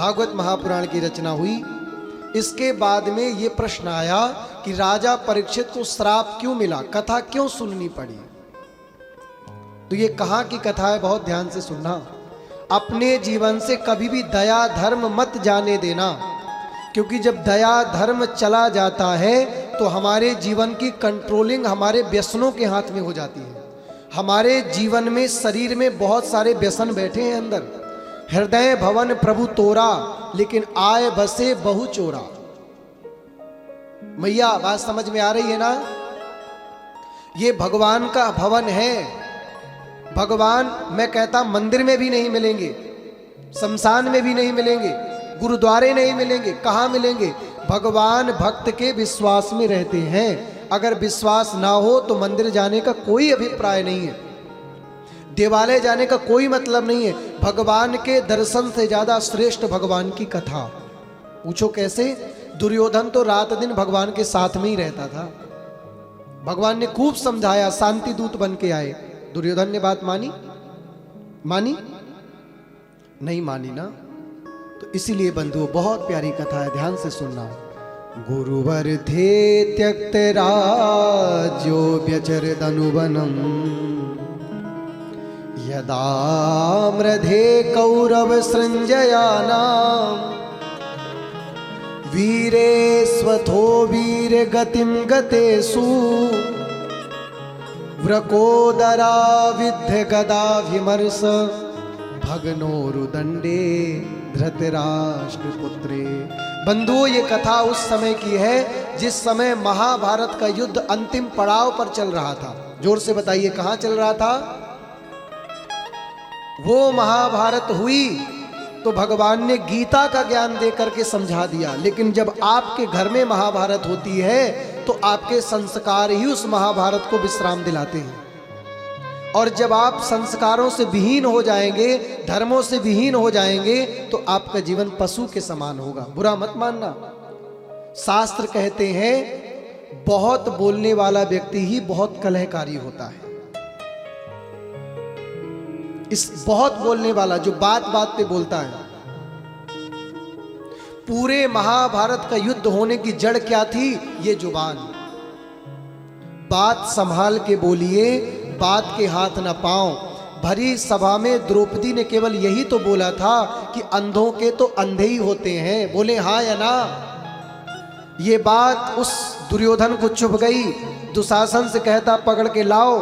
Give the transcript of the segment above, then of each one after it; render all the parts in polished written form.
भागवत महापुराण की रचना हुई। इसके बाद में ये प्रश्न आया कि राजा परीक्षित को श्राप क्यों मिला, कथा क्यों सुननी पड़ी। तो ये कहाँ की कथा है, बहुत ध्यान से सुनना। अपने जीवन से कभी भी दया धर्म मत जाने देना, क्योंकि जब दया धर्म चला जाता है तो हमारे जीवन की कंट्रोलिंग हमारे व्यसनों के हाथ में हो जाती है। हमारे जीवन में शरीर में बहुत सारे व्यसन बैठे हैं अंदर। हृदय भवन प्रभु तोरा, लेकिन आए बसे बहु चोरा। मैया बात समझ में आ रही है ना? ये भगवान का भवन है। भगवान मैं कहता मंदिर में भी नहीं मिलेंगे, शमशान में भी नहीं मिलेंगे, गुरुद्वारे नहीं मिलेंगे। कहाँ मिलेंगे? भगवान भक्त के विश्वास में रहते हैं। अगर विश्वास ना हो तो मंदिर जाने का कोई अभिप्राय नहीं है, देवालय जाने का कोई मतलब नहीं है। भगवान के दर्शन से ज्यादा श्रेष्ठ भगवान की कथा। पूछो कैसे? दुर्योधन तो रात दिन भगवान के साथ में ही रहता था। भगवान ने खूब समझाया, शांति दूत बन के आए। दुर्योधन ने बात मानी? नहीं मानी ना। तो इसीलिए बंधुओं बहुत प्यारी कथा है, ध्यान से सुनना। गुरुवर थे त्यक्त राज्यो व्यचर धनुवनम, यदा मृधे कौरव सृंजयानाम, वीरे स्वथो वीर गतिम गतेषु, व्रकोदरा विद्य गदा विमर्श, भगनोरुदंडे धृतराष्ट्र पुत्रे। बंधुओं ये कथा उस समय की है जिस समय महाभारत का युद्ध अंतिम पड़ाव पर चल रहा था। जोर से बताइए कहां चल रहा था? वो महाभारत हुई तो भगवान ने गीता का ज्ञान दे करके समझा दिया, लेकिन जब आपके घर में महाभारत होती है तो आपके संस्कार ही उस महाभारत को विश्राम दिलाते हैं। और जब आप संस्कारों से विहीन हो जाएंगे, धर्मों से विहीन हो जाएंगे, तो आपका जीवन पशु के समान होगा। बुरा मत मानना। शास्त्र कहते हैं बहुत बोलने वाला व्यक्ति ही बहुत कलहकारी होता है। इस बहुत बोलने वाला जो बात बात पे बोलता है। पूरे महाभारत का युद्ध होने की जड़ क्या थी? ये जुबान। बात संभाल के बोलिए, बात के हाथ न पाओ। भरी सभा में द्रौपदी ने केवल यही तो बोला था कि अंधों के तो अंधे ही होते हैं, बोले हाँ या ना। ये बात उस दुर्योधन को चुभ गई। दुशासन से कहता पकड़ के लाओ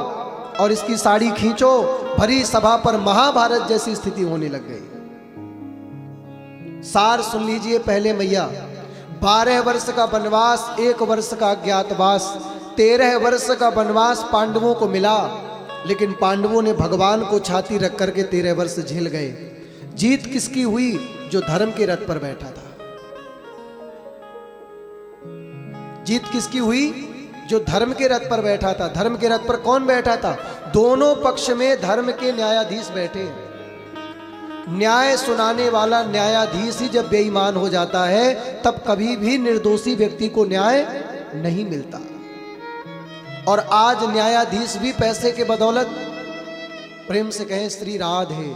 और इसकी साड़ी खींचो। भरी सभा पर महाभारत जैसी स्थिति होने लग गई। सार सुन लीजिए पहले मैया। 12 वर्ष का वनवास, 1 वर्ष का अज्ञातवास, 13 वर्ष का वनवास पांडवों को मिला, लेकिन पांडवों ने भगवान को छाती रख करके 13 वर्ष झेल गए। जीत किसकी हुई? जो धर्म के रथ पर बैठा था। जीत किसकी हुई? जो धर्म के रथ पर बैठा था। धर्म के रथ पर कौन बैठा था? दोनों पक्ष में धर्म के न्यायाधीश बैठे। न्याय सुनाने वाला न्यायाधीश ही जब बेईमान हो जाता है तब कभी भी निर्दोषी व्यक्ति को न्याय नहीं मिलता। और आज न्यायाधीश भी पैसे के बदौलत, प्रेम से कहें श्री राधे,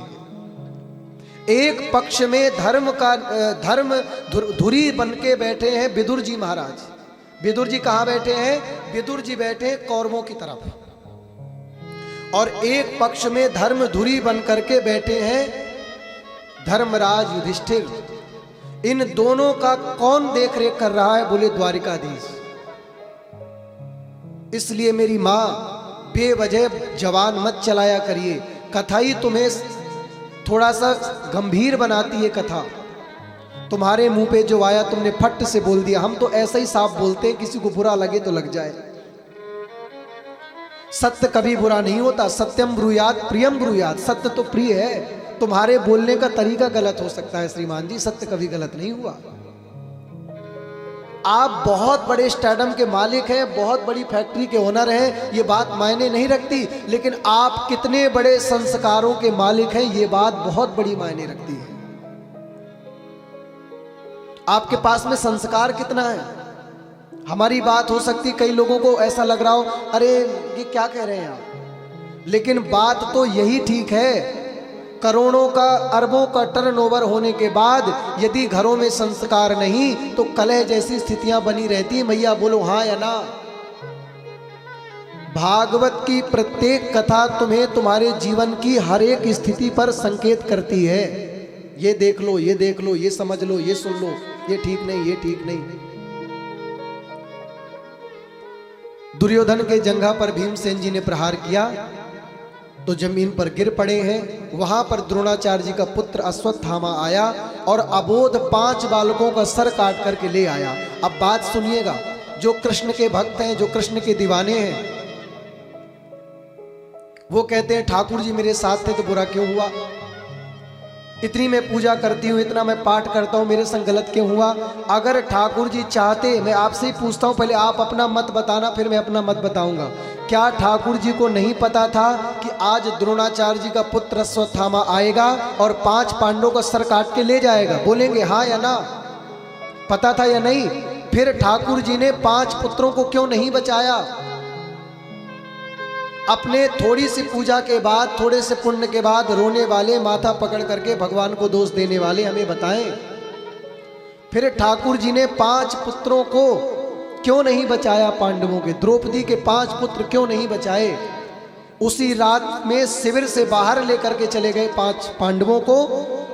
एक पक्ष में धर्म धुरी बन के बैठे हैं विदुर जी महाराज। विदुर जी कहां बैठे हैं? विदुर जी बैठे हैं कौरवों की तरफ। और एक पक्ष में धर्म धुरी बन करके बैठे हैं धर्मराज युधिष्ठिर। इन दोनों का कौन देख रेख कर रहा है? बोले द्वारिकाधीश। इसलिए मेरी मां बेवजह जवान मत चलाया करिए। कथा ही तुम्हें थोड़ा सा गंभीर बनाती है। कथा तुम्हारे मुंह पे जो आया तुमने फट से बोल दिया। हम तो ऐसा ही साफ बोलते हैं, किसी को बुरा लगे तो लग जाए। सत्य कभी बुरा नहीं होता। सत्यम ब्रूयात प्रियम ब्रूयात। सत्य तो प्रिय है। तुम्हारे बोलने का तरीका गलत हो सकता है श्रीमान जी, सत्य कभी गलत नहीं हुआ। आप बहुत बड़े स्टेडियम के मालिक हैं, बहुत बड़ी फैक्ट्री के ओनर हैं, ये बात मायने नहीं रखती। लेकिन आप कितने बड़े संस्कारों के मालिक हैं, ये बात बहुत बड़ी मायने रखती है। आपके पास में संस्कार कितना है? हमारी बात हो सकती, कई लोगों को ऐसा लग रहा हो अरे ये क्या कह रहे हैं आप, लेकिन बात तो यही ठीक है। करोड़ों का, अरबों का टर्नओवर होने के बाद यदि घरों में संस्कार नहीं तो कलह जैसी स्थितियां बनी रहती। मैया बोलो हाँ या ना। भागवत की प्रत्येक कथा तुम्हें तुम्हारे जीवन की हर एक स्थिति पर संकेत करती है। ये देख लो, ये देख लो, ये समझ लो, ये सुन लो, ये ठीक नहीं, ये ठीक नहीं। दुर्योधन के जंघा पर भीमसेन जी ने प्रहार किया तो जमीन पर गिर पड़े हैं। वहां पर द्रोणाचार्य जी का पुत्र अश्वत्थामा आया और अबोध 5 बालकों का सर काट करके ले आया। अब बात सुनिएगा, जो कृष्ण के भक्त हैं, जो कृष्ण के दीवाने हैं, वो कहते हैं ठाकुर जी मेरे साथ थे तो बुरा क्यों हुआ? इतनी मैं पूजा करती हूँ, इतना मैं पाठ करता हूँ, मेरे संग गलत क्यों हुआ? अगर ठाकुर जी चाहते, मैं आपसे ही पूछता हूँ, पहले आप अपना मत बताना, फिर मैं अपना मत बताऊंगा। क्या ठाकुर जी को नहीं पता था कि आज द्रोणाचार्य जी का पुत्र अश्वत्थामा आएगा और 5 पांडवों का सर काट के ले जाएगा? बोलेंगे हाँ या ना? पता था या नहीं? फिर ठाकुर जी ने 5 पुत्रों को क्यों नहीं बचाया? अपने थोड़ी सी पूजा के बाद, थोड़े से पुण्य के बाद रोने वाले, माथा पकड़ करके भगवान को दोष देने वाले हमें बताएं। फिर ठाकुर जी ने 5 पुत्रों को क्यों नहीं बचाया? पांडवों के, द्रौपदी के 5 पुत्र क्यों नहीं बचाए? उसी रात में शिविर से बाहर लेकर के चले गए 5 पांडवों को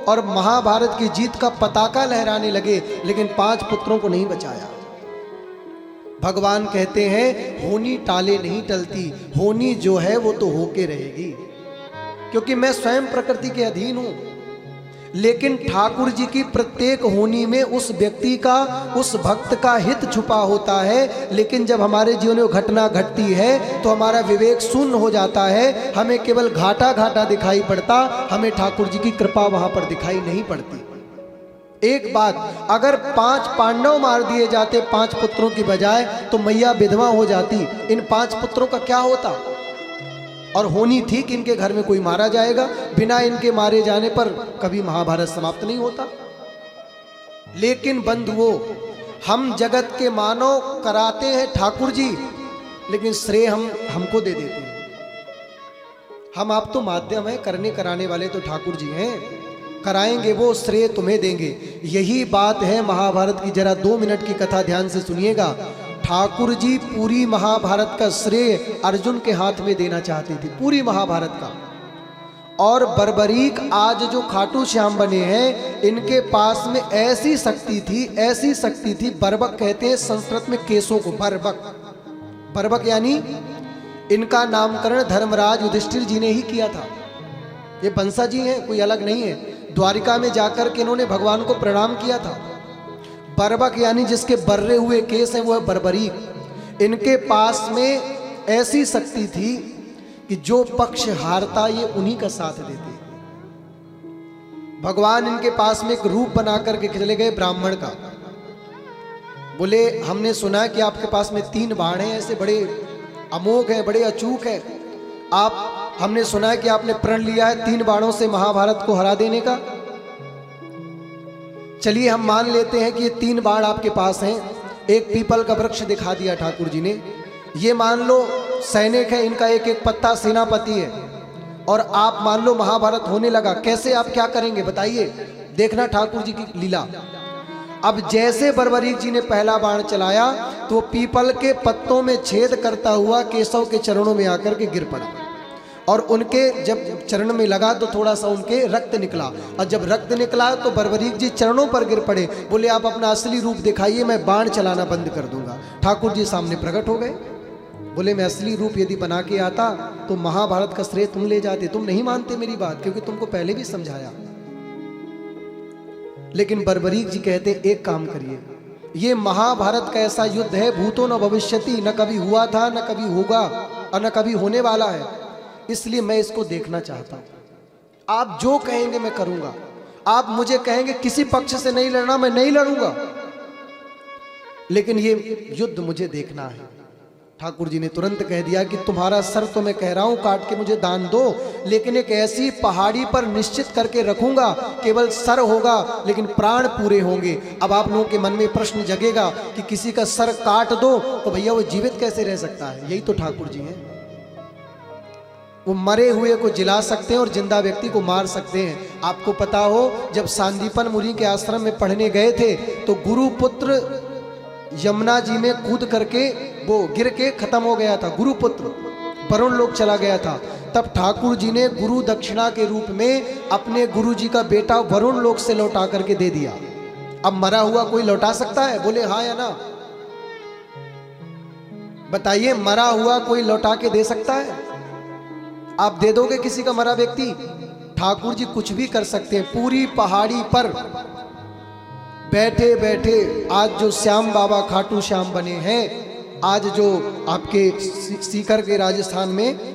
और महाभारत की जीत का पताका लहराने लगे, लेकिन 5 पुत्रों को नहीं बचाया। भगवान कहते हैं होनी टाले नहीं टलती, होनी जो है वो तो होके रहेगी, क्योंकि मैं स्वयं प्रकृति के अधीन हूं। लेकिन ठाकुर जी की प्रत्येक होनी में उस व्यक्ति का, उस भक्त का हित छुपा होता है। लेकिन जब हमारे जीवन में घटना घटती है तो हमारा विवेक शून्य हो जाता है, हमें केवल घाटा घाटा दिखाई पड़ता, हमें ठाकुर जी की कृपा वहां पर दिखाई नहीं पड़ती। एक बात, अगर 5 पांडव मार दिए जाते 5 पुत्रों की बजाय तो मैया विधवा हो जाती। इन 5 पुत्रों का क्या होता? और होनी थी कि इनके घर में कोई मारा जाएगा, बिना इनके मारे जाने पर कभी महाभारत समाप्त नहीं होता। लेकिन बंधुओं, हम जगत के मानव कराते हैं ठाकुर जी, लेकिन श्रेय हमको दे देते हैं। हम आप तो माध्यम है, करने कराने वाले तो ठाकुर जी हैं, कराएंगे वो, श्रेय तुम्हें देंगे। यही बात है महाभारत की। जरा 2 मिनट की कथा ध्यान से सुनिएगा। ठाकुर जी पूरी महाभारत का श्रेय अर्जुन के हाथ में देना चाहते थे, पूरी महाभारत का। और बर्बरीक आज जो खाटू श्याम बने हैं, इनके पास में ऐसी शक्ति थी, ऐसी शक्ति थी, बर्बक कहते हैं संस्कृत में केसों को, बर्बक। बर्बक यानी इनका नामकरण धर्मराज युधिष्ठिर जी ने ही किया था। ये बंसा जी हैं, कोई अलग नहीं है। द्वारिका में जाकर के इन्होंने भगवान को प्रणाम किया था। बर्बक यानी जिसके बर्रे हुए केस हैं वो है बर्बरीक। इनके पास में ऐसी शक्ति थी कि जो पक्ष हारता ये उन्हीं का साथ देते। भगवान इनके पास में एक रूप बना करके चले गए ब्राह्मण का। बोले हमने सुना कि आपके पास में 3 बाण हैं, ऐसे बड़े अमोघ हैं, बड़े अचूक हैं। हमने सुना है कि आपने प्रण लिया है 3 बाणों से महाभारत को हरा देने का। चलिए हम मान लेते हैं कि ये 3 बाण आपके पास हैं। एक पीपल का वृक्ष दिखा दिया ठाकुर जी ने। ये मान लो सैनिक है, इनका एक एक पत्ता सेनापति है, और आप मान लो महाभारत होने लगा। कैसे, आप क्या करेंगे बताइए? देखना ठाकुर जी की लीला। अब जैसे बर्बरीक जी ने पहला बाण चलाया तो पीपल के पत्तों में छेद करता हुआ केशव के चरणों में आकर के गिर पड़ा, और उनके जब चरण में लगा तो थोड़ा सा उनके रक्त निकला, और जब रक्त निकला तो बर्बरीक जी चरणों पर गिर पड़े। बोले आप अपना असली रूप दिखाइए, मैं बाण चलाना बंद कर दूंगा। ठाकुर जी सामने प्रकट हो गए। बोले मैं असली रूप यदि बना के आता तो महाभारत का श्रेय तुम ले जाते। तुम नहीं मानते मेरी बात, क्योंकि तुमको पहले भी समझाया। लेकिन बर्बरीक जी कहते एक काम करिए, ये महाभारत का ऐसा युद्ध है, भूतो न भविष्यति, न कभी हुआ था, न कभी होगा, और न कभी होने वाला है, इसलिए मैं इसको देखना चाहता हूं। आप जो कहेंगे मैं करूंगा। आप मुझे कहेंगे किसी पक्ष से नहीं लड़ना, मैं नहीं लड़ूंगा, लेकिन ये युद्ध मुझे देखना है। ठाकुर जी ने तुरंत कह दिया कि तुम्हारा सर तो मैं कह रहा हूं काट के मुझे दान दो, लेकिन एक ऐसी पहाड़ी पर निश्चित करके रखूंगा, केवल सर होगा लेकिन प्राण पूरे होंगे। अब आप लोगों के मन में प्रश्न जगेगा कि किसी का सर काट दो तो भैया वो जीवित कैसे रह सकता है? यही तो ठाकुर जी हैं। वो मरे हुए को जिला सकते हैं और जिंदा व्यक्ति को मार सकते हैं। आपको पता हो, जब सांदीपन मुनि के आश्रम में पढ़ने गए थे तो गुरुपुत्र यमुना जी में कूद करके वो गिर के खत्म हो गया था। गुरुपुत्र वरुण लोक चला गया था। तब ठाकुर जी ने गुरु दक्षिणा के रूप में अपने गुरु जी का बेटा वरुण लोक से लौटा करके दे दिया। अब मरा हुआ कोई लौटा सकता है? बोले हाँ या ना? बताइए, मरा हुआ कोई लौटा के दे सकता है? आप दे दोगे किसी का मरा व्यक्ति? ठाकुर जी कुछ भी कर सकते हैं। पूरी पहाड़ी पर बैठे बैठे आज जो श्याम बाबा खाटू श्याम बने हैं, आज जो आपके सीकर के राजस्थान में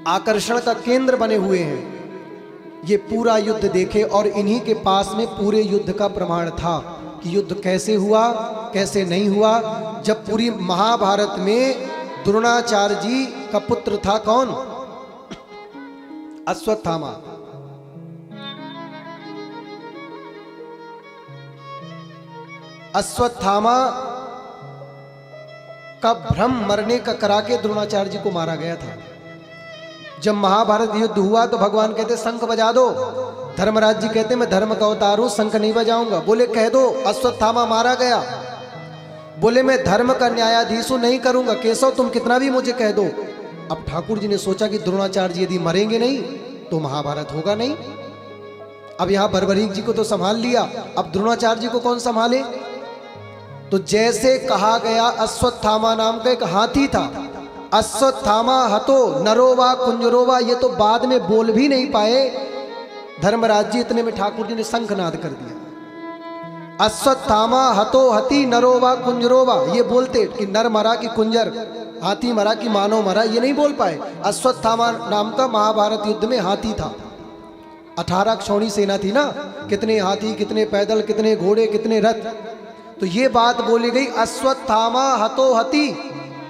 आकर्षण का केंद्र बने हुए हैं, ये पूरा युद्ध देखे और इन्हीं के पास में पूरे युद्ध का प्रमाण था कि युद्ध कैसे हुआ कैसे नहीं हुआ। जब पूरी महाभारत में द्रोणाचार्य जी का पुत्र था कौन? अश्वत्थामा। अश्वत्थामा का भ्रम मरने का करा के द्रोणाचार्य जी को मारा गया था। जब महाभारत युद्ध हुआ तो भगवान कहते शंख बजा दो। धर्मराज जी कहते मैं धर्म का अवतार हूं, शंख नहीं बजाऊंगा। बोले कह दो अश्वत्थामा मारा गया। बोले मैं धर्म का न्यायाधीश हूं, नहीं करूंगा। केशव तुम कितना भी मुझे कह दो। अब ठाकुर जी ने सोचा कि द्रोणाचार्य जी यदि मरेंगे नहीं तो महाभारत होगा नहीं। अब यहां बर्बरीक जी को तो संभाल लिया, अब द्रोणाचार्य जी को कौन संभाले? तो जैसे कहा गया, अश्वत्थामा नाम का एक हाथी था। अश्वत्थामा हतो नरोवा कुंजरोवा, ये तो बाद में बोल भी नहीं पाए धर्मराज जी, इतने में ठाकुर जी ने शंखनाद कर दिया। अश्वत्थामा हतो हति नरोवा कुंजरोवा, ये बोलते कि नर मरा कि कुंजर, हाथी मरा कि मानव मरा, ये नहीं बोल पाए। अश्वत्थामा नाम का महाभारत युद्ध में हाथी था। 18 क्षौणी सेना थी ना, कितने हाथी, कितने पैदल, कितने घोड़े, कितने रथ। तो ये बात बोली गई अश्वत्थामा हतो हति।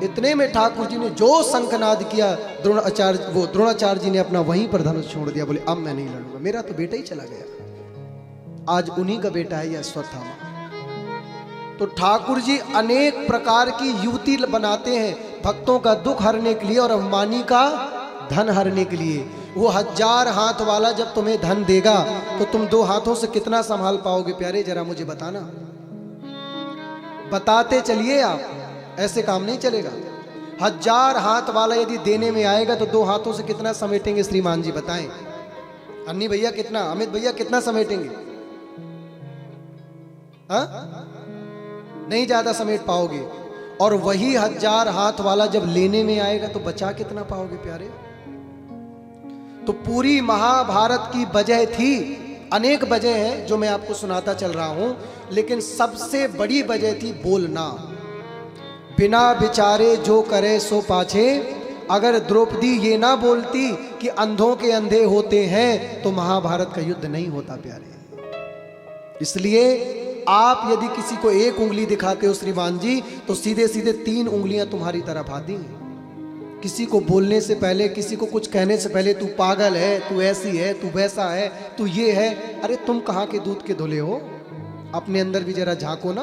इतने में ठाकुर जी ने जो शंखनाद किया, द्रोणाचार्य जी ने अपना वहीं पर धनुष छोड़ दिया। बोले अब मैं नहीं लड़ूंगा, मेरा तो बेटा ही चला गया। आज उन्हीं का बेटा है ये अश्वत्थामा। तो ठाकुर जी अनेक प्रकार की युक्ति बनाते हैं भक्तों का दुख हरने के लिए और अभिमानी का धन हरने के लिए। वो 1000 हाथ वाला जब तुम्हें धन देगा तो तुम 2 हाथों से कितना संभाल पाओगे? प्यारे जरा मुझे बताना, बताते चलिए आप, ऐसे काम नहीं चलेगा। 1000 हाथ वाला यदि देने में आएगा तो 2 हाथों से कितना समेटेंगे? श्रीमान जी बताएं। अन्नी भैया कितना, अमित भैया कितना समेटेंगे? नहीं ज्यादा समेट पाओगे। और वही 1000 हाथ वाला जब लेने में आएगा तो बचा कितना पाओगे प्यारे? तो पूरी महाभारत की वजह थी, अनेक वजह हैं जो मैं आपको सुनाता चल रहा हूं, लेकिन सबसे बड़ी वजह थी बोलना। बिना विचारे जो करे सो पाछे। अगर द्रौपदी ये ना बोलती कि अंधों के अंधे होते हैं तो महाभारत का युद्ध नहीं होता प्यारे। इसलिए आप यदि किसी को 1 उंगली दिखाते हो श्रीमान जी, तो सीधे सीधे 3 उंगलियां तुम्हारी तरफ आती हैं। किसी को बोलने से पहले, किसी को कुछ कहने से पहले तू पागल है, तू ऐसी है, तू वैसा है, तू ये है। अरे तुम कहाँ के दूध के धुले हो? अपने अंदर भी जरा झांको ना,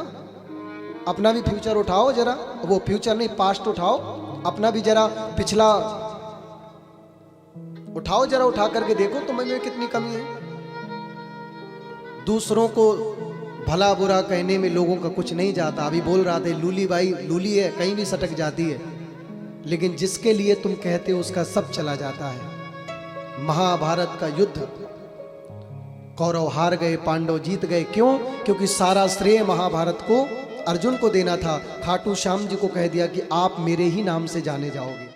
अपना भी फ्यूचर उठाओ जरा। वो फ्यूचर नहीं, पास्ट उठाओ। अपना भी जरा पिछला उठाओ, जरा उठा करके देखो तुम्हें में कितनी कमी है। दूसरों को भला बुरा कहने में लोगों का कुछ नहीं जाता। अभी बोल रहा था लूली बाई लूली है, कहीं भी सटक जाती है, लेकिन जिसके लिए तुम कहते हो उसका सब चला जाता है। महाभारत का युद्ध कौरव हार गए, पांडव जीत गए। क्यों? क्योंकि सारा श्रेय महाभारत को अर्जुन को देना था। खाटू श्याम जी को कह दिया कि आप मेरे ही नाम से जाने जाओगे।